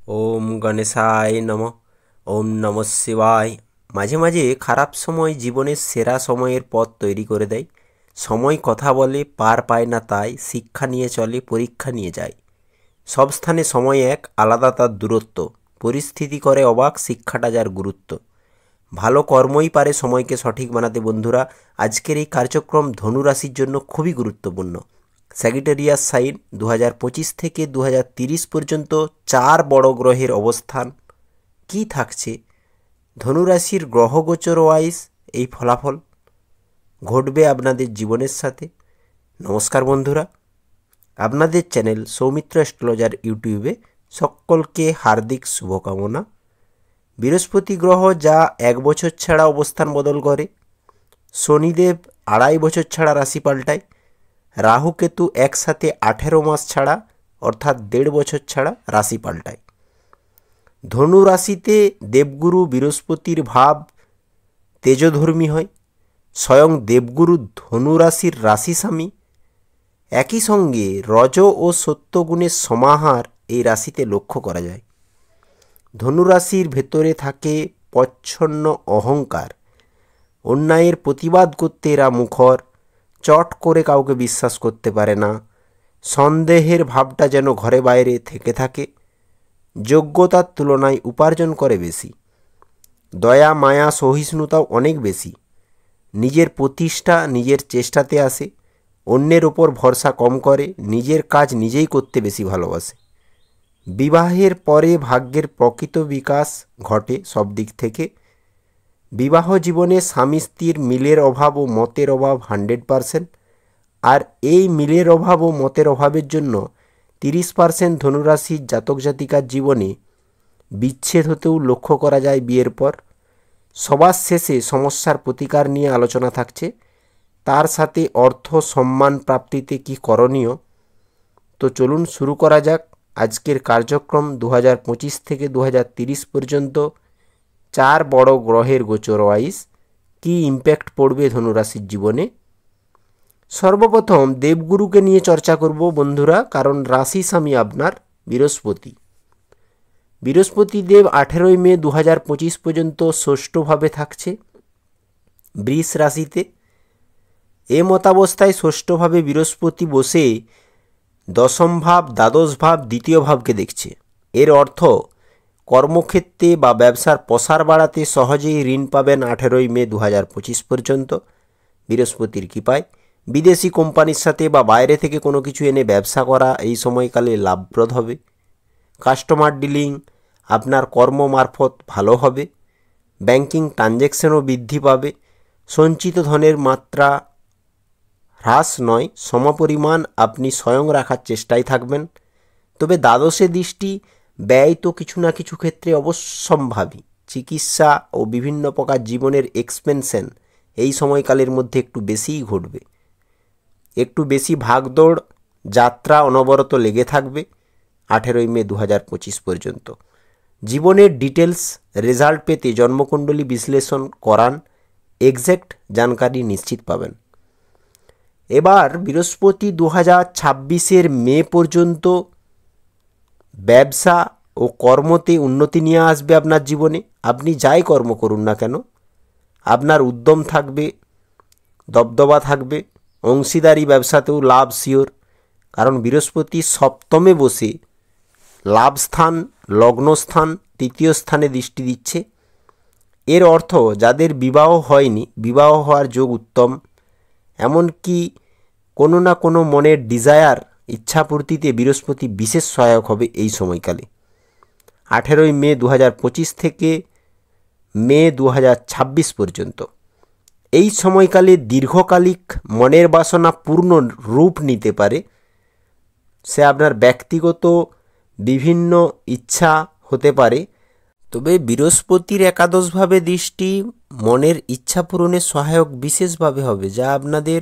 ওম গণেশায় নমঃ। ওম নমঃ শিবায়। মাঝে মাঝে খারাপ সময় জীবনের সেরা সময়ের পথ তৈরি করে দেয়। সময় কথা বলে, পার পায় না, তাই শিক্ষা নিয়ে চলে, পরীক্ষা নিয়ে যায়। সব স্থানে সময় এক, আলাদা তার দূরত্ব। পরিস্থিতি করে অবাক, শিক্ষাটা যার গুরুত্ব। ভালো কর্মই পারে সময়কে সঠিক বানাতে। বন্ধুরা, আজকের এই কার্যক্রম ধনুরাশির জন্য খুবই গুরুত্বপূর্ণ। স্যাগিটেরিয়াস সাইন 2025 থেকে 2030 পর্যন্ত 4 বড় গ্রহের অবস্থান কি থাকছে, ধনুরাশির গ্রহগোচর ওয়াইজ এই ফলাফল ঘটবে আপনাদের জীবনের সাথে। নমস্কার বন্ধুরা, আপনাদের চ্যানেল সৌমিত্র অ্যাস্ট্রোলজার ইউটিউবে সকলকে হার্দিক শুভকামনা। বৃহস্পতি গ্রহ যা 1 বছর ছাড়া অবস্থান বদল করে, শনিদেব 2.5 বছর ছাড়া রাশি পাল্টায়, রাহু কেতু একসাথে 18 মাস ছাড়া অর্থাৎ 1.5 বছর ছাড়া রাশি পাল্টায়। ধনু রাশিতে দেবগুরু বৃহস্পতির ভাব তেজধর্মী হয়। স্বয়ং দেবগুরু ধনু রাশির রাশিস্বামী। একই সঙ্গে রজ ও সত্যগুণের সমাহার এই রাশিতে লক্ষ্য করা যায়। ধনুরাশির ভেতরে থাকে প্রচ্ছন্ন অহংকার। অন্যায়ের প্রতিবাদ করতে এরা মুখর। চট করে কাউকে বিশ্বাস করতে পারে না। সন্দেহের ভাবটা যেন ঘরে বাইরে থেকে থাকে। যোগ্যতার তুলনায় উপার্জন করে বেশি। দয়া মায়া সহিষ্ণুতাও অনেক বেশি। নিজের প্রতিষ্ঠা নিজের চেষ্টাতে আসে। অন্যের ওপর ভরসা কম করে। নিজের কাজ নিজেই করতে বেশি ভালোবাসে। বিবাহের পরে ভাগ্যের প্রকৃত বিকাশ ঘটে সব দিক থেকে। বিবাহ জীবনে স্বামী স্ত্রীর মিলের অভাব ও মতের অভাব 100%। আর এই মিলের অভাব ও মতের অভাবের জন্য 30% ধনুরাশির জাতক জাতিকার জীবনে বিচ্ছেদ হতেও লক্ষ্য করা যায় বিয়ের পর। সবার শেষে সমস্যার প্রতিকার নিয়ে আলোচনা থাকছে, তার সাথে অর্থ সম্মান প্রাপ্তিতে কি করণীয়। তো চলুন শুরু করা যাক আজকের কার্যক্রম। 2025 থেকে 2030 পর্যন্ত 4 বড় গ্রহের গোচর ওয়াইজ কি ইম্প্যাক্ট পড়বে ধনুরাশির জীবনে। সর্বপ্রথম দেবগুরুকে নিয়ে চর্চা করব বন্ধুরা, কারণ রাশি স্বামী আপনার বৃহস্পতি। বৃহস্পতি দেব 18 মে 2025 পর্যন্ত ষষ্ঠভাবে থাকছে বৃষ রাশিতে। এ মতাবস্থায় ষষ্ঠভাবে বৃহস্পতি বসে দশম ভাব, দ্বাদশ ভাব, দ্বিতীয় ভাবকে দেখছে। এর অর্থ কর্মক্ষেত্রে বা ব্যবসার প্রসার বাড়াতে সহজেই ঋণ পাবেন 18 মে 2025 পর্যন্ত বৃহস্পতির কৃপায়। বিদেশি কোম্পানির সাথে বা বাইরে থেকে কোনো কিছু এনে ব্যবসা করা এই সময়কালে লাভপ্রদ হবে। কাস্টমার ডিলিং আপনার কর্ম মারফত ভালো হবে। ব্যাংকিং ট্রানজ্যাকশনও বৃদ্ধি পাবে। সঞ্চিত ধনের মাত্রা হ্রাস নয়, সমপরিমাণ আপনি স্বয়ং রাখার চেষ্টায় থাকবেন। তবে দ্বাদশে দৃষ্টি ব্যয় তো কিছু না কিছু ক্ষেত্রে অবশ্যম্ভাবী। চিকিৎসা ও বিভিন্ন প্রকার জীবনের এক্সপেনশন এই সময়কালের মধ্যে একটু বেশিই ঘটবে। একটু বেশি ভাগদৌড় যাত্রা অনবরত লেগে থাকবে 18 মে 2025 পর্যন্ত। জীবনের ডিটেলস রেজাল্ট পেতে জন্মকুণ্ডলী বিশ্লেষণ করান, এক্স্যাক্ট জানকারি নিশ্চিত পাবেন। এবার বৃহস্পতি 2026 মে পর্যন্ত ব্যবসা ও কর্মতে উন্নতি নিয়ে আসবে আপনার জীবনে। আপনি যাই কর্ম করুন না কেন, আপনার উদ্যম থাকবে, দবদবা থাকবে। অংশীদারি ব্যবসাতেও লাভ শিওর, কারণ বৃহস্পতি সপ্তমে বসে লাভস্থান, লগ্নস্থান, তৃতীয় স্থানে দৃষ্টি দিচ্ছে। এর অর্থ যাদের বিবাহ হয়নি, বিবাহ হওয়ার যোগ উত্তম। এমনকি কোনো না কোনো মনের ডিজায়ার, ইচ্ছাপূর্তিতে বৃহস্পতি বিশেষ সহায়ক হবে এই সময়কালে 18 মে 2025 থেকে মে 2026 পর্যন্ত। এই সময়কালে দীর্ঘকালিক মনের বাসনা পূর্ণ রূপ নিতে পারে। সে আপনার ব্যক্তিগত বিভিন্ন ইচ্ছা হতে পারে। তবে বৃহস্পতির একাদশভাবে দৃষ্টি মনের ইচ্ছা পূরণের সহায়ক বিশেষভাবে হবে, যা আপনাদের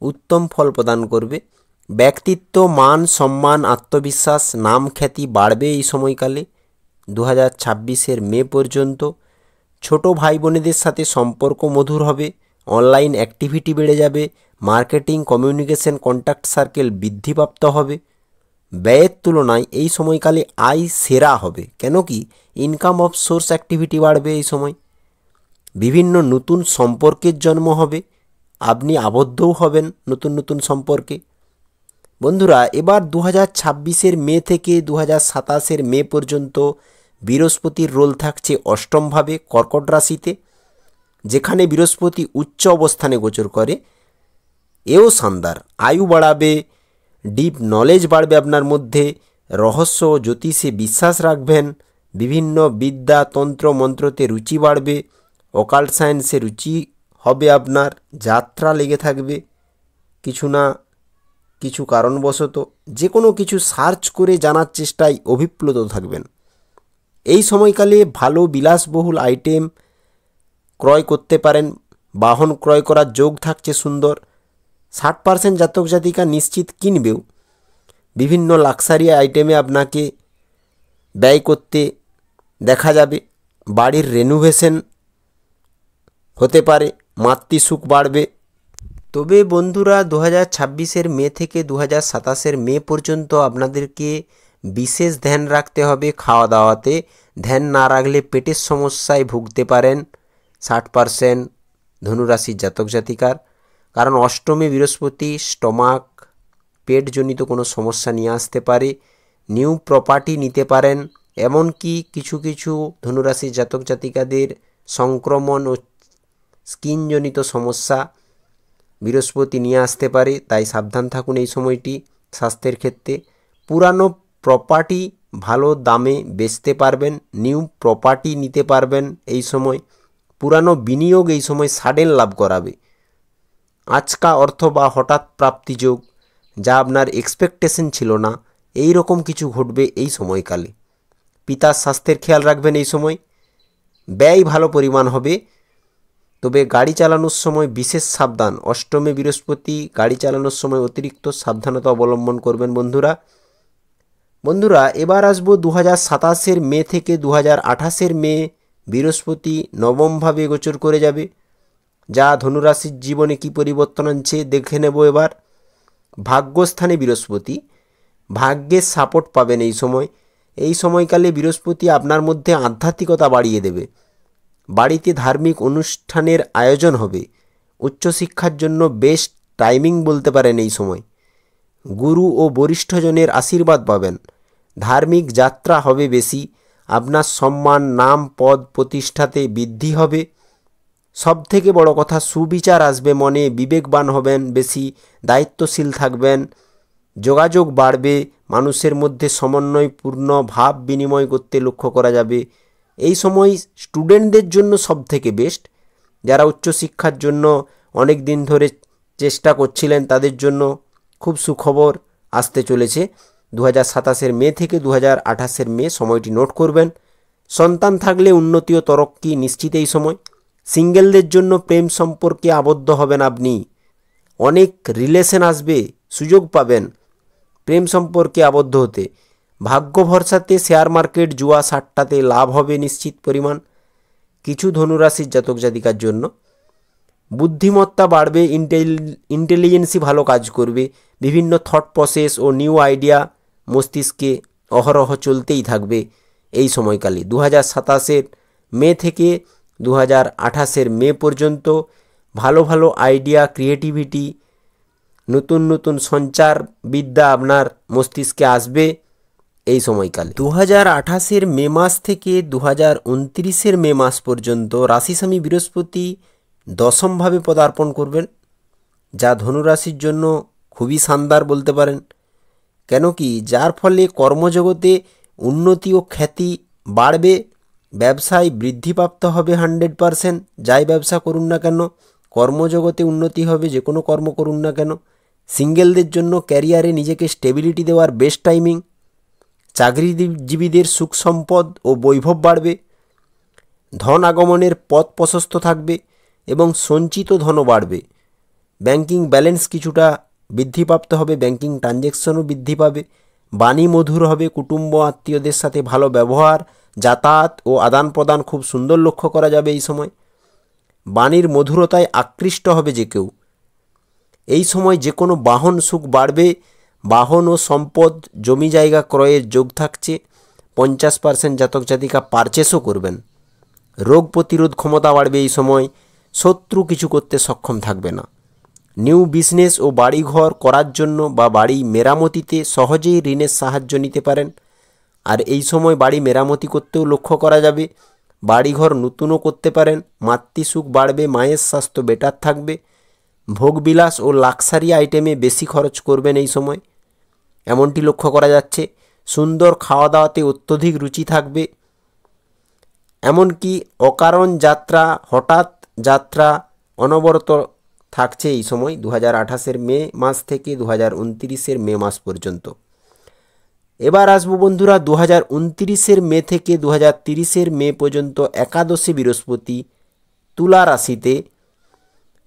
উত্তম ফল প্রদান করবে। ব্যক্তিত্ব, মান সম্মান, আত্মবিশ্বাস, নাম খ্যাতি বাড়বে এই সময়কালে 2026 মে পর্যন্ত। ছোট ভাই বোনেদের সাথে সম্পর্ক মধুর হবে। অনলাইন অ্যাক্টিভিটি বেড়ে যাবে। মার্কেটিং, কমিউনিকেশন, কন্ট্যাক্ট সার্কেল বৃদ্ধিপ্রাপ্ত হবে। ব্যয়ের তুলনায় এই সময়কালে আয় সেরা হবে। কেন কি ইনকাম অফ সোর্স অ্যাক্টিভিটি বাড়বে এই সময়। বিভিন্ন নতুন সম্পর্কের জন্ম হবে, আপনি আবদ্ধও হবেন নতুন নতুন সম্পর্কে। বন্ধুরা, এবার 2026-এর মে থেকে 2027-এর মে পর্যন্ত বৃহস্পতির রোল থাকছে অষ্টমভাবে কর্কট রাশিতে, যেখানে বৃহস্পতি উচ্চ অবস্থানে গোচর করে। এও শানদার, আয়ু বাড়াবে, ডিপ নলেজ বাড়বে আপনার মধ্যে, রহস্য ও জ্যোতিষে বিশ্বাস রাখবেন, বিভিন্ন বিদ্যা তন্ত্র মন্ত্রতে রুচি বাড়বে, অকাল্ট সায়েন্সে রুচি হবে আপনার, যাত্রা লেগে থাকবে কিছু না কিছু কারণবশত, যে কোনো কিছু সার্চ করে জানার চেষ্টায় অভিপ্লুত থাকবেন। এই সময়কালে ভালো বিলাসবহুল আইটেম ক্রয় করতে পারেন, বাহন ক্রয় করার যোগ থাকছে সুন্দর। 60% জাতক জাতিকা নিশ্চিত কিনবেও। বিভিন্ন লাক্সারি আইটেমে আপনাকে ব্যয় করতে দেখা যাবে। বাড়ির রেনোভেশন হতে পারে, মাতৃসুখ বাড়বে। তবে বন্ধুরা, 2026-এর মে থেকে 2027-এর মে পর্যন্ত আপনাদেরকে বিশেষ ধ্যান রাখতে হবে খাওয়া দাওয়াতে। ধ্যান না রাখলে পেটের সমস্যায় ভুগতে পারেন 60% ধনুরাশির জাতক জাতিকার। কারণ অষ্টমে বৃহস্পতি স্টমাক পেটজনিত কোনো সমস্যা নিয়ে আসতে পারে। নিউ প্রপার্টি নিতে পারেন, এমনকি কিছু কিছু ধনুরাশির জাতক জাতিকাদের সংক্রমণ ও স্কিনজনিত সমস্যা বৃহস্পতি নিয়ে আসতে পারে। তাই সাবধান থাকুন এই সময়টি স্বাস্থ্যের ক্ষেত্রে। পুরানো প্রপার্টি ভালো দামে বেচতে পারবেন, নিউ প্রপার্টি নিতে পারবেন এই সময়। পুরানো বিনিয়োগ এই সময় সাডেন লাভ করাবে। আচকা অর্থ বা হঠাৎ প্রাপ্তিযোগ, যা আপনার এক্সপেকটেশন ছিল না, এই রকম কিছু ঘটবে এই সময়কালে। পিতার স্বাস্থ্যের খেয়াল রাখবেন এই সময়। ব্যয় ভালো পরিমাণ হবে, তবে গাড়ি চালানোর সময় বিশেষ সাবধান। অষ্টমে বৃহস্পতি, গাড়ি চালানোর সময় অতিরিক্ত সাবধানতা অবলম্বন করবেন বন্ধুরা। এবার আসবো 2027-এর মে থেকে 2028-এর মে। বৃহস্পতি নবমভাবে গোচর করে যাবে, যা ধনুরাশির জীবনে কী পরিবর্তন আনছে দেখে নেব এবার। ভাগ্যস্থানে বৃহস্পতি, ভাগ্যের সাপোর্ট পাবেন এই সময়। এই সময়কালে বৃহস্পতি আপনার মধ্যে আধ্যাত্মিকতা বাড়িয়ে দেবে। বাড়িতে ধার্মিক অনুষ্ঠানের আয়োজন হবে। উচ্চশিক্ষার জন্য বেস্ট টাইমিং বলতে পারেন এই সময়। গুরু ও বরিষ্ঠজনের আশীর্বাদ পাবেন। ধার্মিক যাত্রা হবে বেশি। আপনার সম্মান, নাম, পদ প্রতিষ্ঠাতে বৃদ্ধি হবে। সবথেকে বড় কথা, সুবিচার আসবে মনে, বিবেকবান হবেন বেশি, দায়িত্বশীল থাকবেন, যোগাযোগ বাড়বে, মানুষের মধ্যে সমন্বয়পূর্ণ ভাব বিনিময় করতে লক্ষ্য করা যাবে। এই সময় স্টুডেন্টদের জন্য সবথেকে বেস্ট। যারা উচ্চশিক্ষার জন্য অনেক দিন ধরে চেষ্টা করছিলেন, তাদের জন্য খুব সুখবর আসতে চলেছে 2027-এর মে থেকে 2028-এর মে। সময়টি নোট করবেন। সন্তান থাকলে উন্নতি ও তরক্কি নিশ্চিত এই সময়। সিঙ্গেলদের জন্য প্রেম সম্পর্কে আবদ্ধ হবেন আপনি। অনেক রিলেশন আসবে, সুযোগ পাবেন প্রেম সম্পর্কে আবদ্ধ হতে। ভাগ্য ভরসাতে শেয়ার মার্কেট, জুয়া সাট্টাতে লাভ হবে নিশ্চিত পরিমাণ কিছু ধনুরাশির জাতক জাতিকার জন্য। বুদ্ধিমত্তা বাড়বে, ইন্টেলিজেন্সি ভালো কাজ করবে। বিভিন্ন থট প্রসেস ও নিউ আইডিয়া মস্তিষ্কে অহরহ চলতেই থাকবে এই সময়কালে। 2027-এর মে থেকে 2028-এর মে পর্যন্ত ভালো ভালো আইডিয়া, ক্রিয়েটিভিটি, নতুন নতুন সঞ্চার বিদ্যা আপনার মস্তিষ্কে আসবে এই সময়কালে। 2028-এর মে মাস থেকে 2029-এর মে মাস পর্যন্ত রাশিস্বামী বৃহস্পতি দশমভাবে পদার্পণ করবেন, যা ধনুরাশির জন্য খুবই শানদার বলতে পারেন। কেন কি, যার ফলে কর্মজগতে উন্নতি ও খ্যাতি বাড়বে। ব্যবসায় বৃদ্ধিপ্রাপ্ত হবে 100%। যাই ব্যবসা করুন না কেন, কর্মজগতে উন্নতি হবে, যে কোনো কর্ম করুন না কেন। সিঙ্গেলদের জন্য ক্যারিয়ারে নিজেকে স্টেবিলিটি দেওয়ার বেস্ট টাইমিং। চাকরিজীবীদের সুখ সম্পদ ও বৈভব বাড়বে। ধন আগমনের পথ প্রশস্ত থাকবে এবং সঞ্চিত ধনও বাড়বে। ব্যাংকিং ব্যালেন্স কিছুটা বৃদ্ধিপ্রাপ্ত হবে, ব্যাংকিং ট্রানজ্যাকশনও বৃদ্ধি পাবে। বাণী মধুর হবে, কুটুম্ব আত্মীয়দের সাথে ভালো ব্যবহার, যাতায়াত ও আদান প্রদান খুব সুন্দর লক্ষ্য করা যাবে এই সময়। বাণীর মধুরতায় আকৃষ্ট হবে যে কেউ। এই সময় যে কোনো বাহন সুখ বাড়বে। বাহন ও সম্পদ জমি জায়গা ক্রয়ের যোগ থাকছে। 50% জাতক জাতিকা পারচেসও করবেন। রোগ প্রতিরোধ ক্ষমতা বাড়বে এই সময়। শত্রু কিছু করতে সক্ষম থাকবে না। নিউ বিজনেস ও বাড়িঘর করার জন্য বা বাড়ি মেরামতিতে সহজেই ঋণের সাহায্য নিতে পারেন। আর এই সময় বাড়ি মেরামতি করতেও লক্ষ্য করা যাবে। বাড়িঘর নতুনও করতে পারেন। মাতৃসুখ বাড়বে, মায়ের স্বাস্থ্য বেটার থাকবে। ভোগবিলাস ও লাক্সারি আইটেমে বেশি খরচ করবেন এই সময়, এমনটি লক্ষ্য করা যাচ্ছে। সুন্দর খাওয়া দাওয়াতে অত্যধিক রুচি থাকবে। এমনকি অকারণ যাত্রা, হঠাৎ যাত্রা অনবরত থাকছে এই সময় 2028-এর মে মাস থেকে 2029-এর মে মাস পর্যন্ত। এবার আসবো বন্ধুরা 2029-এর মে থেকে 2030-এর মে পর্যন্ত একাদশে বৃহস্পতি তুলা রাশিতে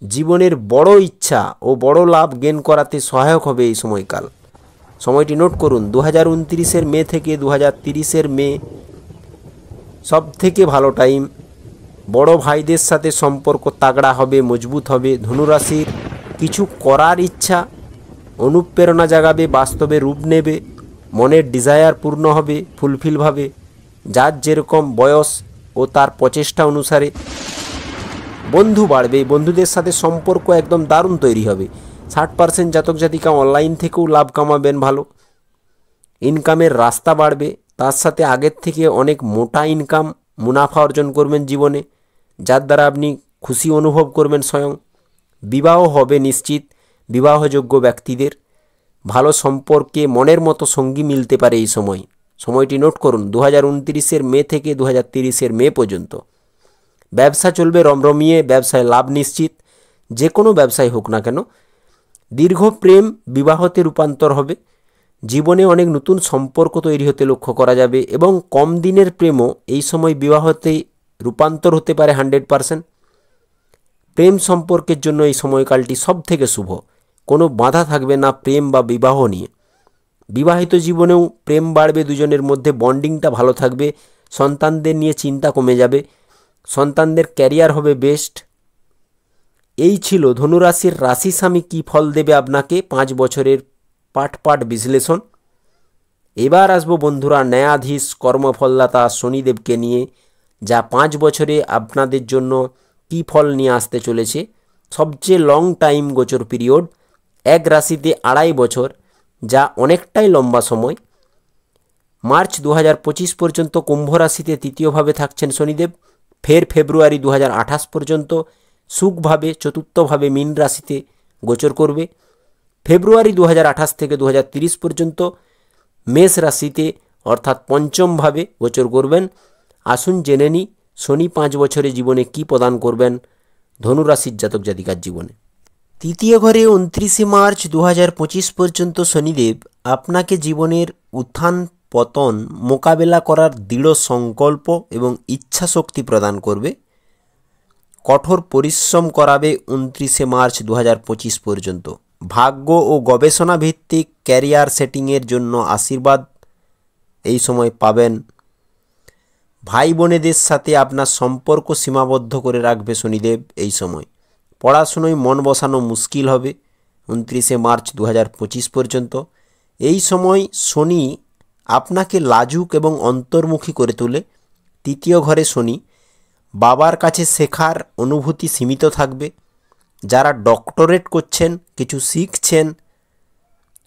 জীবনের বড় ইচ্ছা ও বড় লাভ গেন করাতে সহায়ক হবে এই সময়কাল। সময়টি নোট করুন, 2029-এর মে থেকে 2030-এর মে সব থেকে ভালো টাইম। বড় ভাইদের সাথে সম্পর্ক তাগড়া হবে, মজবুত হবে। ধনুরাশির কিছু করার ইচ্ছা অনুপ্রেরণা জাগাবে, বাস্তবে রূপ নেবে। মনের ডিজায়ার পূর্ণ হবে, ফুলফিলভাবে। যার যেরকম বয়স ও তার প্রচেষ্টা অনুসারে বন্ধু বাড়বে। বন্ধুদের সাথে সম্পর্ক একদম দারুণ তৈরি হবে। 60% জাতক জাতিকা অনলাইন থেকেও লাভ কামাবেন ভালো। ইনকামের রাস্তা বাড়বে, তার সাথে আগের থেকে অনেক মোটা ইনকাম, মুনাফা অর্জন করবেন জীবনে, যার দ্বারা আপনি খুশি অনুভব করবেন স্বয়ং। বিবাহ হবে নিশ্চিত। বিবাহযোগ্য ব্যক্তিদের ভালো সম্পর্কে মনের মতো সঙ্গী মিলতে পারে এই সময়। সময়টি নোট করুন, 2029-এর মে থেকে 2030-এর মে পর্যন্ত। ব্যবসা চলবে রমরমিয়ে, ব্যবসায় লাভ নিশ্চিত, যে কোনো ব্যবসায় হোক না কেন। দীর্ঘ প্রেম বিবাহতে রূপান্তর হবে। জীবনে অনেক নতুন সম্পর্ক তৈরি হতে লক্ষ্য করা যাবে এবং কম দিনের প্রেমও এই সময় বিবাহতে রূপান্তর হতে পারে 100%। প্রেম সম্পর্কের জন্য এই সময়কালটি সব থেকে শুভ। কোনো বাধা থাকবে না প্রেম বা বিবাহ নিয়ে। বিবাহিত জীবনেও প্রেম বাড়বে, দুজনের মধ্যে বন্ডিংটা ভালো থাকবে। সন্তানদের নিয়ে চিন্তা কমে যাবে। সন্তানদের ক্যারিয়ার হবে বেস্ট। এই ছিল ধনুরাশির রাশি স্বামী কী ফল দেবে আপনাকে 5 বছরের পাট বিশ্লেষণ। এবার আসবো বন্ধুরা ন্যায়াধীশ কর্মফলদাতা শনিদেবকে নিয়ে, যা 5 বছরে আপনাদের জন্য কী ফল নিয়ে আসতে চলেছে। সবচেয়ে লং টাইম গোচর পিরিয়ড, এক রাশিতে 2.5 বছর, যা অনেকটাই লম্বা সময়। মার্চ 2025 পর্যন্ত কুম্ভ রাশিতে তৃতীয়ভাবে থাকছেন শনিদেব। ফের ফেব্রুয়ারি 2028 পর্যন্ত সুখভাবে চতুর্থভাবে মীন রাশিতে গোচর করবে। ফেব্রুয়ারি 2028 থেকে 2030 পর্যন্ত মেষ রাশিতে অর্থাৎ পঞ্চমভাবে গোচর করবেন। আসুন জেনে নিই শনি 5 বছরে জীবনে কি প্রদান করবেন ধনুরাশির জাতক জাতিকার জীবনে। তৃতীয় ঘরে 29 মার্চ 2025 পর্যন্ত শনিদেব আপনাকে জীবনের উত্থান পতন মোকাবেলা করার দৃঢ় সংকল্প এবং ইচ্ছা শক্তি প্রদান করবে। কঠোর পরিশ্রম করাবে 29 মার্চ 2025 পর্যন্ত। ভাগ্য ও গবেষণা ভিত্তিক ক্যারিয়ার সেটিংয়ের জন্য আশীর্বাদ এই সময় পাবেন। ভাই বোনেদের সাথে আপনার সম্পর্ক সীমাবদ্ধ করে রাখবে শনিদেব এই সময়। পড়াশুনোয় মন বসানো মুশকিল হবে 29 মার্চ 2025 পর্যন্ত। এই সময় শনি আপনাকে লাজুক এবং অন্তর্মুখী করে তোলে। তৃতীয় ঘরে শনি, বাবার কাছে শেখার অনুভূতি সীমিত থাকবে। যারা ডক্টরেট করছেন, কিছু শিখছেন,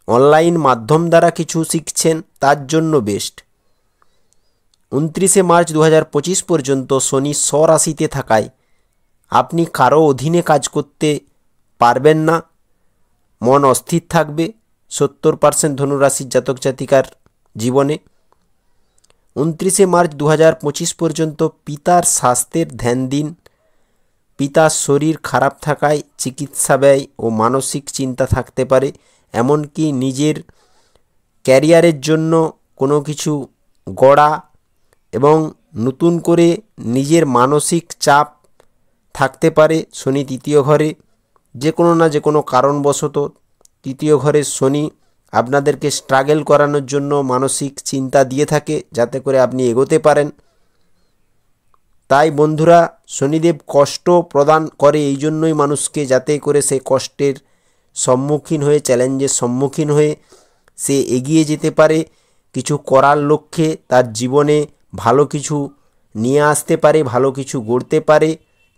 অনলাইন মাধ্যম দ্বারা কিছু শিখছেন, তার জন্য বেস্ট। 29 মার্চ 2025 পর্যন্ত শনি স্বরাশিতে থাকায় আপনি কারো অধীনে কাজ করতে পারবেন না। মন অস্থির থাকবে 70% ধনুরাশির জাতক জাতিকার জীবনে। 29 মার্চ 2025 পর্যন্ত পিতার স্বাস্থ্যের ধ্যান দিন। পিতার শরীর খারাপ থাকায় চিকিৎসা ব্যয় ও মানসিক চিন্তা থাকতে পারে। এমনকি নিজের ক্যারিয়ারের জন্য কোনো কিছু গড়া এবং নতুন করে নিজের মানসিক চাপ থাকতে পারে। শনি তৃতীয় ঘরে, যে কোনো কারণবশত তৃতীয় ঘরে শনি আপনাদেরকে স্ট্রাগল করানোর জন্য মানসিক চিন্তা দিয়ে থাকে, যাতে করে আপনি এগোতে পারেন। তাই বন্ধুরা, শনিদেব কষ্ট প্রদান করে এই জন্যই মানুষকে, যাতে করে সে কষ্টের সম্মুখীন হয়ে, চ্যালেঞ্জের সম্মুখীন হয়ে সে এগিয়ে যেতে পারে, কিছু করার লক্ষ্যে তার জীবনে ভালো কিছু নিয়ে আসতে পারে, ভালো কিছু গড়তে পারে।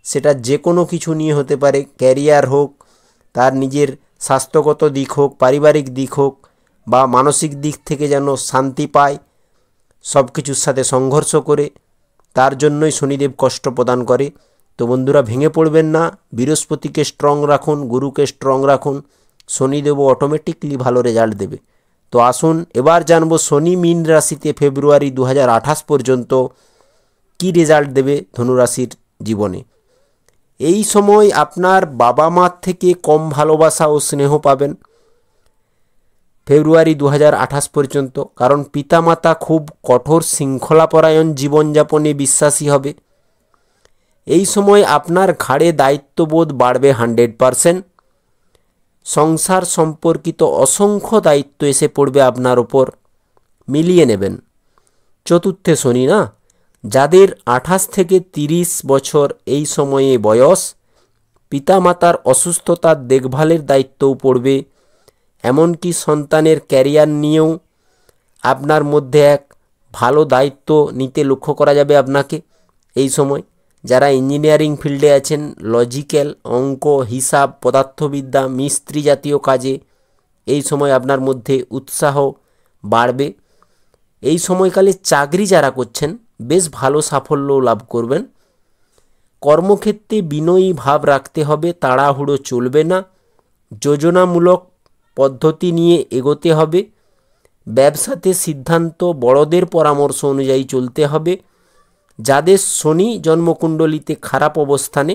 সেটা যে কোনো কিছু নিয়ে হতে পারে, ক্যারিয়ার হোক, তার নিজের স্বাস্থ্যগত দিক হোক, পারিবারিক দিক হোক, বা মানসিক দিক থেকে যেন শান্তি পায়। সব কিছুর সাথে সংঘর্ষ করে, তার জন্যই শনিদেব কষ্ট প্রদান করে। তো বন্ধুরা, ভেঙে পড়বেন না, বৃহস্পতিকে স্ট্রং রাখুন, গুরুকে স্ট্রং রাখুন, শনিদেবও অটোমেটিকলি ভালো রেজাল্ট দেবে। তো আসুন এবার জানবো শনি মীন রাশিতে ফেব্রুয়ারি 2028 পর্যন্ত কি রেজাল্ট দেবে ধনুরাশির জীবনে। এই সময় আপনার বাবা মার থেকে কম ভালোবাসা ও স্নেহ পাবেন ফেব্রুয়ারি 2028 পর্যন্ত, কারণ পিতামাতা খুব কঠোর শৃঙ্খলাপরায়ণ জীবনযাপনে বিশ্বাসী হবে। এই সময় আপনার ঘাড়ে দায়িত্ববোধ বাড়বে 100%। সংসার সম্পর্কিত অসংখ্য দায়িত্ব এসে পড়বে আপনার ওপর, মিলিয়ে নেবেন। চতুর্থে শনি না, যাদের 28 থেকে 30 বছর এই সময়ে বয়স, পিতামাতার অসুস্থতার দেখভালের দায়িত্বও পড়বে। এমনকি সন্তানের ক্যারিয়ার নিয়েও আপনার মধ্যে এক ভালো দায়িত্ব নিতে লক্ষ্য করা যাবে আপনাকে এই সময়। যারা ইঞ্জিনিয়ারিং ফিল্ডে আছেন, লজিক্যাল, অঙ্ক, হিসাব, পদার্থবিদ্যা, মিস্ত্রি জাতীয় কাজে এই সময় আপনার মধ্যে উৎসাহ বাড়বে। এই সময়কালে চাকরি যারা করছেন বেশ ভালো সাফল্য লাভ করবেন। কর্মক্ষেত্রে বিনয়ী ভাব রাখতে হবে, তাড়াহুড়ো চলবে না, যোজনামূলক পদ্ধতি নিয়ে এগোতে হবে। ব্যবসাতে সিদ্ধান্ত বড়দের পরামর্শ অনুযায়ী চলতে হবে। যাদের শনি জন্মকুণ্ডলিতে খারাপ অবস্থানে,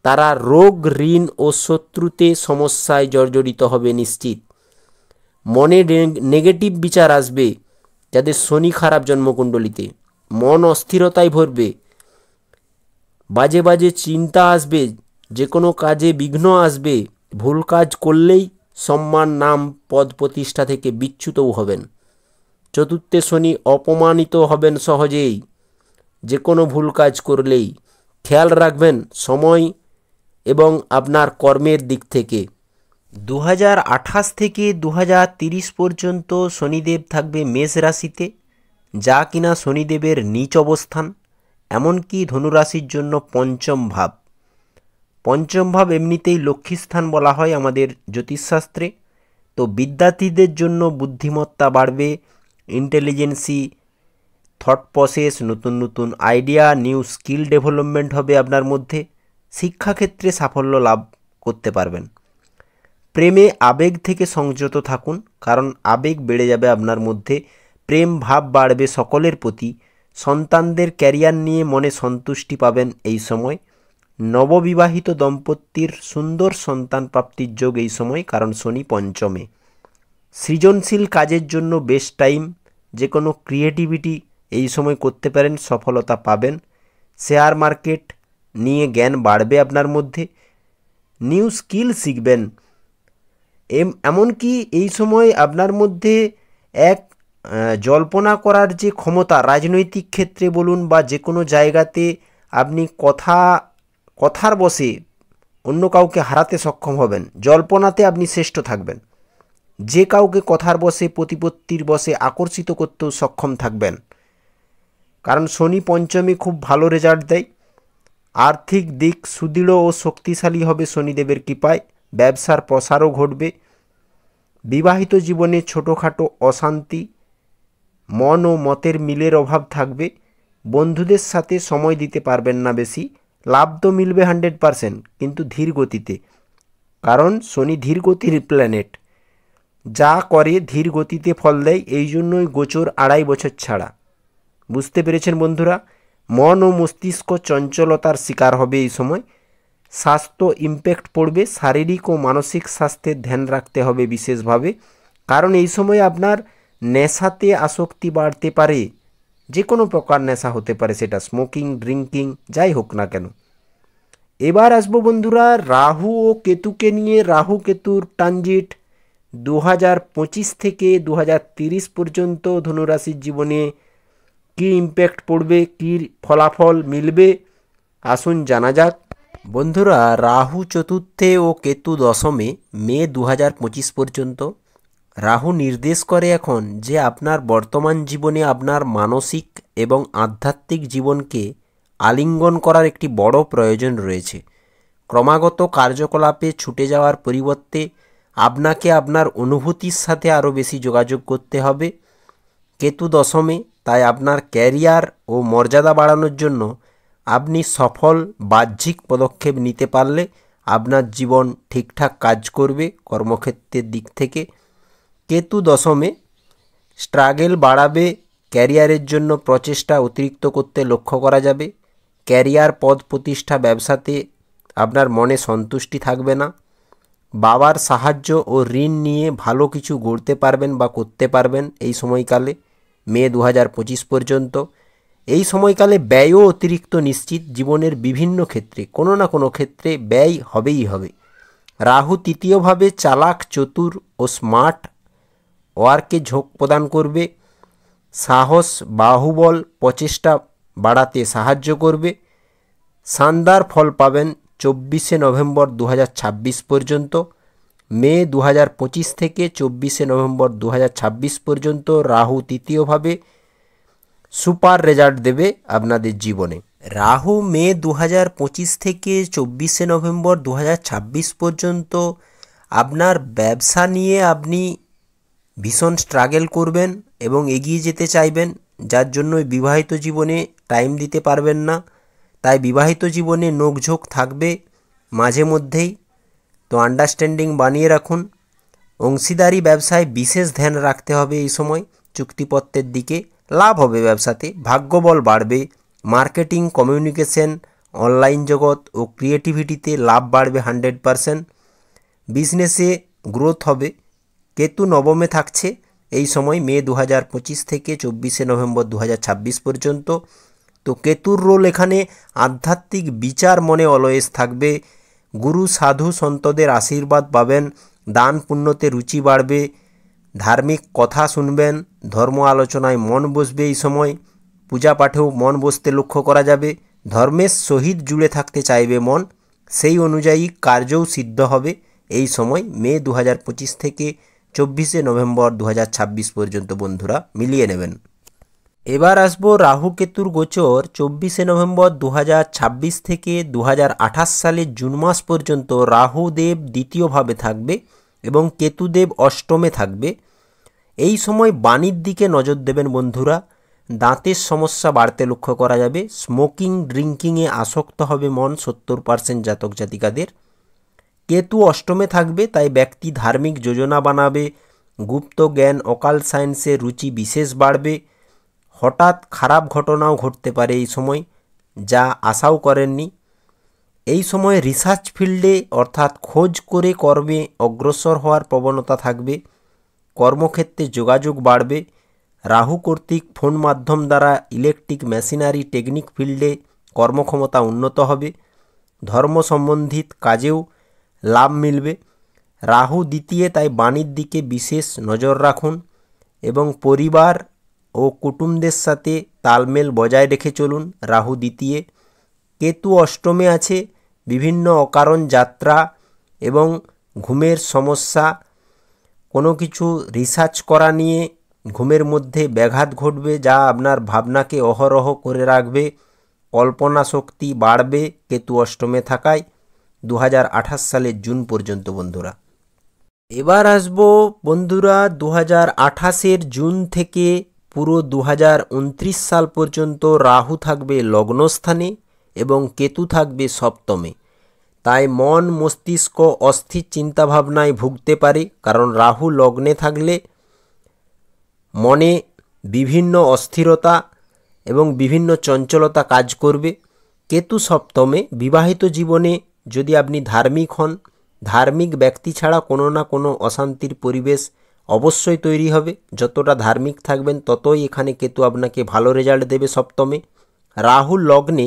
তারা রোগ, ঋণ ও শত্রুতে সমস্যায় জর্জরিত হবে নিশ্চিত। মনে নেগেটিভ বিচার আসবে যাদের শনি খারাপ জন্মকুণ্ডলিতে, মন অস্থিরতায় ভরবে, বাজে বাজে চিন্তা আসবে, যে কোনো কাজে বিঘ্ন আসবে, ভুল কাজ করলেই সম্মান, নাম, পদ প্রতিষ্ঠা থেকে বিচ্যুতও হবেন। চতুর্থে শনি অপমানিত হবেন সহজেই, যে কোনো ভুল কাজ করলেই। খেয়াল রাখবেন সময় এবং আপনার কর্মের দিক থেকে। 2028 থেকে 2030 পর্যন্ত শনিদেব থাকবে মেষ রাশিতে, যা কিনা শনিদেবের নীচ অবস্থান, এমনকি ধনুরাশির জন্য পঞ্চম ভাব। পঞ্চম ভাব এমনিতেই লক্ষ্মীস্থান বলা হয় আমাদের জ্যোতিষশাস্ত্রে। তো বিদ্যার্থীদের জন্য বুদ্ধিমত্তা বাড়বে, ইন্টেলিজেন্সি, থট প্রসেস, নতুন নতুন আইডিয়া, নিউ স্কিল ডেভেলপমেন্ট হবে আপনার মধ্যে। শিক্ষাক্ষেত্রে সাফল্য লাভ করতে পারবেন। প্রেমে আবেগ থেকে সংযত থাকুন, কারণ আবেগ বেড়ে যাবে আপনার মধ্যে। প্রেম ভাব বাড়বে সকলের প্রতি। সন্তানদের ক্যারিয়ার নিয়ে মনে সন্তুষ্টি পাবেন এই সময়। নববিবাহিত দম্পতির সুন্দর সন্তান প্রাপ্তির যোগ এই সময়, কারণ শনি পঞ্চমে। সৃজনশীল কাজের জন্য বেস্ট টাইম, যে কোনো ক্রিয়েটিভিটি এই সময় করতে পারেন, সফলতা পাবেন। শেয়ার মার্কেট নিয়ে জ্ঞান বাড়বে আপনার মধ্যে, নিউ স্কিল শিখবেন। এমনকি এই সময় আপনার মধ্যে এক জল্পনা করার যে ক্ষমতা, রাজনৈতিক ক্ষেত্রে বলুন বা যে কোনো জায়গাতে আপনি কথার বশে অন্য কাউকে হারাতে সক্ষম হবেন। জল্পনাতে আপনি শ্রেষ্ঠ থাকবেন, যে কাউকে কথার বশে, প্রতিপত্তির বশে আকর্ষিত করতেও সক্ষম থাকবেন, কারণ শনি পঞ্চমী খুব ভালো রেজাল্ট দেয়। আর্থিক দিক সুদৃঢ় ও শক্তিশালী হবে শনিদেবের কৃপায়। ব্যবসার প্রসারও ঘটবে। বিবাহিত জীবনে ছোটোখাটো অশান্তি, মন ও মতের মিলের অভাব থাকবে। বন্ধুদের সাথে সময় দিতে পারবেন না বেশি। লাভ তো মিলবে 100%, কিন্তু ধীর গতিতে, কারণ শনি ধীর গতির প্ল্যানেট। যা করে ধীর গতিতে ফল দেয়, এই জন্যই গোচর 2.5 বছর ছাড়া। বুঝতে পেরেছেন বন্ধুরা? মন ও মস্তিষ্ক চঞ্চলতার শিকার হবে এই সময়। স্বাস্থ্য ইমপ্যাক্ট পড়বে, শারীরিক ও মানসিক স্বাস্থ্যের ধ্যান রাখতে হবে বিশেষভাবে, কারণ এই সময় আপনার নেশাতে আসক্তি বাড়তে পারে। যে কোনো প্রকার নেশা হতে পারে, সেটা স্মোকিং, ড্রিঙ্কিং, যাই হোক না কেন। এবার আসবো বন্ধুরা রাহু ও কেতুকে নিয়ে। রাহু কেতুর ট্রানজিট 2025 থেকে 2030 পর্যন্ত ধনুরাশির জীবনে কী ইমপ্যাক্ট পড়বে, কী ফলাফল মিলবে, আসুন জানা যাক। বন্ধুরা, রাহু চতুর্থে ও কেতু দশমে মে 2025 পর্যন্ত। রাহু নির্দেশ করে এখন যে আপনার বর্তমান জীবনে আপনার মানসিক এবং আধ্যাত্মিক জীবনকে আলিঙ্গন করার একটি বড় প্রয়োজন রয়েছে। ক্রমাগত কার্যকলাপে ছুটে যাওয়ার পরিবর্তে আপনাকে আপনার অনুভূতির সাথে আরও বেশি যোগাযোগ করতে হবে। কেতু দশমে, তাই আপনার ক্যারিয়ার ও মর্যাদা বাড়ানোর জন্য আপনি সফল বাহ্যিক পদক্ষেপ নিতে পারলে আপনার জীবন ঠিকঠাক কাজ করবে কর্মক্ষেত্রের দিক থেকে। কেতু দশমে স্ট্রাগল বাড়াবে, ক্যারিয়ারের জন্য প্রচেষ্টা অতিরিক্ত করতে লক্ষ্য করা যাবে। ক্যারিয়ার, পদ প্রতিষ্ঠা, ব্যবসাতে আপনার মনে সন্তুষ্টি থাকবে না। বাবার সাহায্য ও ঋণ নিয়ে ভালো কিছু গড়তে পারবেন বা করতে পারবেন এই সময়কালে, মে 2025 পর্যন্ত। এই সময়কালে ব্যয়ও অতিরিক্ত নিশ্চিত। জীবনের বিভিন্ন ক্ষেত্রে কোনো না কোনো ক্ষেত্রে ব্যয় হবেই হবে। রাহু তৃতীয়ভাবে চালাক, চতুর ও স্মার্ট ওয়ার্কে ঝোঁক প্রদান করবে। সাহস, বাহুবল, প্রচেষ্টা বাড়াতে সাহায্য করবে। শানদার ফল পাবেন 24শে নভেম্বর 2026 পর্যন্ত। মে 2025 থেকে 24শে নভেম্বর 2026 পর্যন্ত রাহু তৃতীয়ভাবে সুপার রেজাল্ট দেবে আপনাদের জীবনে। রাহু মে 2025 থেকে 24শে নভেম্বর 2026 পর্যন্ত আপনার ব্যবসা নিয়ে আপনি ভীষণ স্ট্রাগল করবেন এবং এগিয়ে যেতে চাইবেন, যার জন্য বিবাহিত জীবনে টাইম দিতে পারবেন না। তাই বিবাহিত জীবনে নোকঝোঁক থাকবে মাঝে মধ্যেই, তো আন্ডারস্ট্যান্ডিং বানিয়ে রাখুন। অংশীদারি ব্যবসায় বিশেষ ধ্যান রাখতে হবে এই সময়। চুক্তিপত্রের দিকে লাভ হবে, ব্যবসাতে ভাগ্যবল বাড়বে। মার্কেটিং, কমিউনিকেশন, অনলাইন জগৎ ও ক্রিয়েটিভিটিতে লাভ বাড়বে 100%। বিজনেসে গ্রোথ হবে। কেতু নবমে থাকছে এই সময়, মে 2025 থেকে 24শে নভেম্বর 2026 পর্যন্ত। তো কেতুর রোল এখানে আধ্যাত্মিক বিচার মনে অলওয়েজ থাকবে। গুরু, সাধু, সন্তদের আশীর্বাদ পাবেন। দান পুণ্যতে রুচি বাড়বে। ধার্মিক কথা শুনবেন। ধর্ম আলোচনায় মন বসবে এই সময়। পূজা পাঠেও মন বসতে লক্ষ্য করা যাবে। ধর্মের সহিত জুড়ে থাকতে চাইবে মন, সেই অনুযায়ী কার্যও সিদ্ধ হবে এই সময়, মে 2025 থেকে 24শে নভেম্বর 2026 পর্যন্ত। বন্ধুরা মিলিয়ে নেবেন। এবার আসবো রাহু কেতুর গোচর 24শে নভেম্বর 2026 থেকে 2028 সালের জুন মাস পর্যন্ত। রাহুদেব দ্বিতীয়ভাবে থাকবে এবং কেতুদেব অষ্টমে থাকবে। এই সময় বাণীর দিকে নজর দেবেন বন্ধুরা। দাঁতের সমস্যা বাড়তে লক্ষ্য করা যাবে। স্মোকিং, ড্রিঙ্কিংয়ে আসক্ত হবে মন 70% জাতক জাতিকাদের। কেতু অষ্টমে থাকবে, তাই ব্যক্তি ধার্মিক যোজনা বানাবে। গুপ্ত জ্ঞান, অকাল সায়েন্সে রুচি বিশেষ বাড়বে। হঠাৎ খারাপ ঘটনাও ঘটতে পারে এই সময়, যা আশাও করেননি। এই সময় রিসার্চ ফিল্ডে অর্থাৎ খোঁজ করে কর্মে অগ্রসর হওয়ার প্রবণতা থাকবে। কর্মক্ষেত্রে যোগাযোগ বাড়বে। রাহু কর্তৃক ফোন মাধ্যম দ্বারা ইলেকট্রিক মেশিনারি, টেকনিক ফিল্ডে কর্মক্ষমতা উন্নত হবে। ধর্ম সম্বন্ধিত কাজেও লাভ মিলবে। রাহু দ্বিতীয়, তাই বাণীর দিকে বিশেষ নজর রাখুন এবং পরিবার ও কুটুমদের সাথে তালমেল বজায় রেখে চলুন। রাহু দ্বিতীয়। কেতু অষ্টমে আছে। বিভিন্ন অকারণ যাত্রা এবং ঘুমের সমস্যা, কোনো কিছু রিসার্চ করা নিয়ে ঘুমের মধ্যে ব্যাঘাত ঘটবে, যা আপনার ভাবনাকে অহরহ করে রাখবে। কল্পনা শক্তি বাড়বে কেতু অষ্টমে থাকায় 2028 সালের জুন পর্যন্ত। বন্ধুরা এবার আসবো বন্ধুরা 2028-এর জুন থেকে পুরো 2029 সাল পর্যন্ত রাহু থাকবে লগ্নস্থানে এবং কেতু থাকবে সপ্তমে। তাই মন, মস্তিষ্ক অস্থির চিন্তাভাবনায় ভুগতে পারে, কারণ রাহু লগ্নে থাকলে মনে বিভিন্ন অস্থিরতা এবং বিভিন্ন চঞ্চলতা কাজ করবে। কেতু সপ্তমে, বিবাহিত জীবনে যদি আপনি ধার্মিক হন, ধার্মিক ব্যক্তি ছাড়া কোনো না কোনো অশান্তির পরিবেশ অবশ্যই তৈরি হবে। যতটা ধার্মিক থাকবেন ততই এখানে কেতু আপনাকে ভালো রেজাল্ট দেবে সপ্তমে। রাহু লগ্নে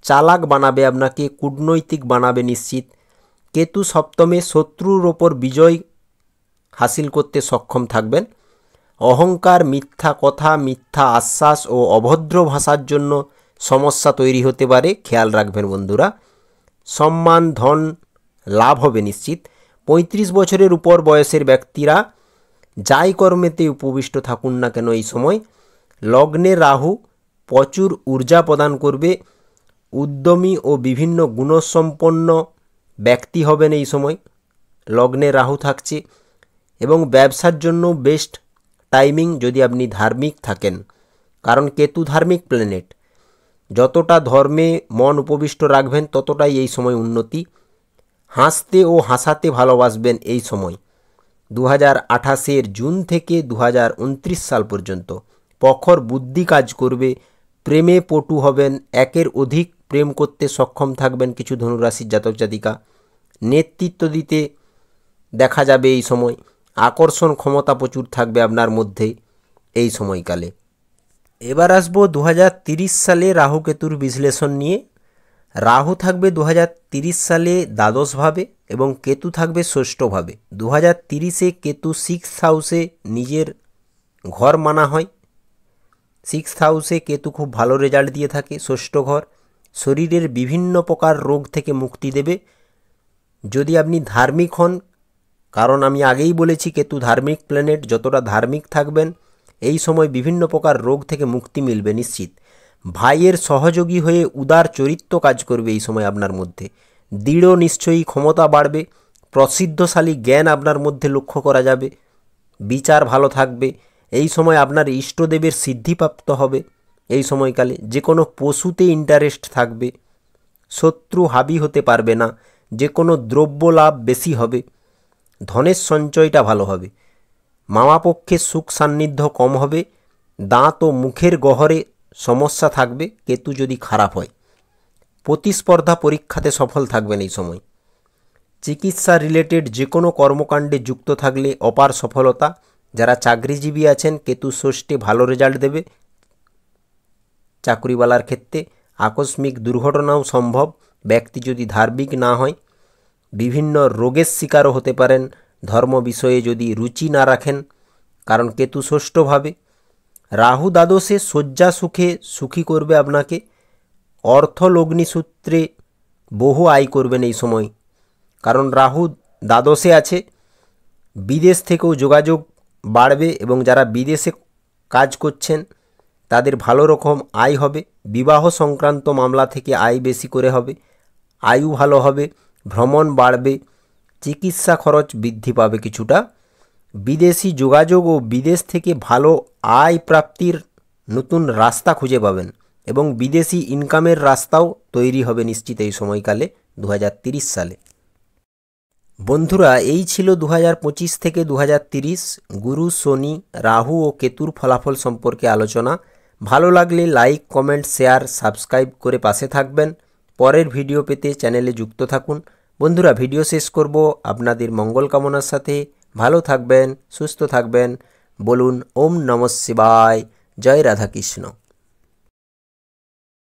চালাক বানাবে আপনাকে, কূটনৈতিক বানাবে নিশ্চিত। কেতু সপ্তমে শত্রুর ওপর বিজয় হাসিল করতে সক্ষম থাকবেন। অহংকার, মিথ্যা কথা, মিথ্যা আশ্বাস ও অভদ্র ভাষার জন্য সমস্যা তৈরি হতে পারে, খেয়াল রাখবেন বন্ধুরা। সম্মান, ধন লাভ হবে নিশ্চিত। 35 বছরের উপর বয়সের ব্যক্তিরা যাই কর্মেতে উপবিষ্ট থাকুন না কেন এই সময় লগ্নে রাহু প্রচুর ঊর্জা প্রদান করবে। উদ্যমী ও বিভিন্ন গুণসম্পন্ন ব্যক্তি হবেন এই সময়, লগ্নে রাহু থাকছে। এবং ব্যবসার জন্য বেস্ট টাইমিং যদি আপনি ধার্মিক থাকেন, কারণ কেতু ধার্মিক প্ল্যানেট। যতটা ধর্মে মন উপবিষ্ট রাখবেন ততটাই এই সময় উন্নতি। হাসতে ও হাসাতে ভালোবাসবেন এই সময় 2028 জুন থেকে 2029 সাল পর্যন্ত। প্রখর বুদ্ধি কাজ করবে, প্রেমে পটু হবেন, একের অধিক প্রেম করতে সক্ষম থাকবেন কিছু ধনুরাশির জাতক জাতিকা। নেতৃত্ব দিতে দেখা যাবে এই সময়, আকর্ষণ ক্ষমতা প্রচুর থাকবে আপনার মধ্যে এই সময়কালে। এবার আসবো 2030 সালে রাহু কেতুর বিশ্লেষণ নিয়ে। রাহু থাকবে 2030 সালে দ্বাদশভাবে এবং কেতু থাকবে ষষ্ঠভাবে। 2030-এ কেতু 6th হাউসে নিজের ঘর মানা হয়। 6th হাউসে কেতু খুব ভালো রেজাল্ট দিয়ে থাকে, ষষ্ঠ ঘর। শরীরের বিভিন্ন প্রকার রোগ থেকে মুক্তি দেবে যদি আপনি ধার্মিক হন, কারণ আমি আগেই বলেছি কেতু ধার্মিক প্ল্যানেট। যতটা ধার্মিক থাকবেন এই সময় বিভিন্ন প্রকার রোগ থেকে মুক্তি মিলবে নিশ্চিত। ভাইয়ের সহযোগী হয়ে উদার চরিত্র কাজ করবে এই সময় আপনার মধ্যে। দৃঢ় নিশ্চয়ই ক্ষমতা বাড়বে, প্রসিদ্ধশালী জ্ঞান আপনার মধ্যে লক্ষ্য করা যাবে, বিচার ভালো থাকবে। এই সময় আপনার ইষ্টদেবের সিদ্ধিপ্রাপ্ত হবে এই সময়কালে। যে কোনো পশুতে ইন্টারেস্ট থাকবে, শত্রু হাবি হতে পারবে না, যে কোনো দ্রব্য লাভ বেশি হবে, ধনের সঞ্চয়টা ভালো হবে, মামাপক্ষের সুখ সান্নিধ্য কম হবে, দাঁত ও মুখের গহরে সমস্যা থাকবে কেতু যদি খারাপ হয়। প্রতিস্পর্ধা পরীক্ষাতে সফল থাকবেন এই সময়। চিকিৎসা রিলেটেড যে কোনো কর্মকাণ্ডে যুক্ত থাকলে অপার সফলতা। যারা চাকরিজীবী আছেন কেতু ষষ্ঠে ভালো রেজাল্ট দেবে চাকরিওয়ালার ক্ষেত্রে। আকস্মিক দুর্ঘটনাও সম্ভব ব্যক্তি যদি ধার্মিক না হয়। বিভিন্ন রোগের শিকারও হতে পারেন ধর্ম বিষয়ে যদি রুচি না রাখেন, কারণ কেতু ষষ্ঠভাবে। রাহু দ্বাদশে শয্যা সুখে সুখী করবে আপনাকে। অর্থ লগ্নি সূত্রে বহু আয় করবেন এই সময়, কারণ রাহু দ্বাদশে আছে। বিদেশ থেকেও যোগাযোগ বাড়বে এবং যারা বিদেশে কাজ করছেন তাদের ভালো রকম আয় হবে। বিবাহ সংক্রান্ত মামলা থেকে আয় বেশি করে হবে, আয়ু ভালো হবে, ভ্রমণ বাড়বে, চিকিৎসা খরচ বৃদ্ধি পাবে কিছুটা। বিদেশি যোগাযোগ ও বিদেশ থেকে ভালো আয় প্রাপ্তির নতুন রাস্তা খুঁজে পাবেন এবং বিদেশি ইনকামের রাস্তাও তৈরি হবে নিশ্চিত এই সময়কালে 2030 সালে। বন্ধুরা, এই ছিল 2025 থেকে 2030 গুরু, শনি, রাহু ও কেতুর ফলাফল সম্পর্কে আলোচনা। ভালো লাগলে লাইক, কমেন্ট, শেয়ার, সাবস্ক্রাইব করে পাশে থাকবেন। পরের ভিডিও পেতে চ্যানেলে যুক্ত থাকুন। বন্ধুরা, ভিডিও শেষ করব আপনাদের মঙ্গল কামনার সাথে। ভালো থাকবেন, সুস্থ থাকবেন। বলুন ওম নমঃ শিবায়। জয় রাধাকৃষ্ণ।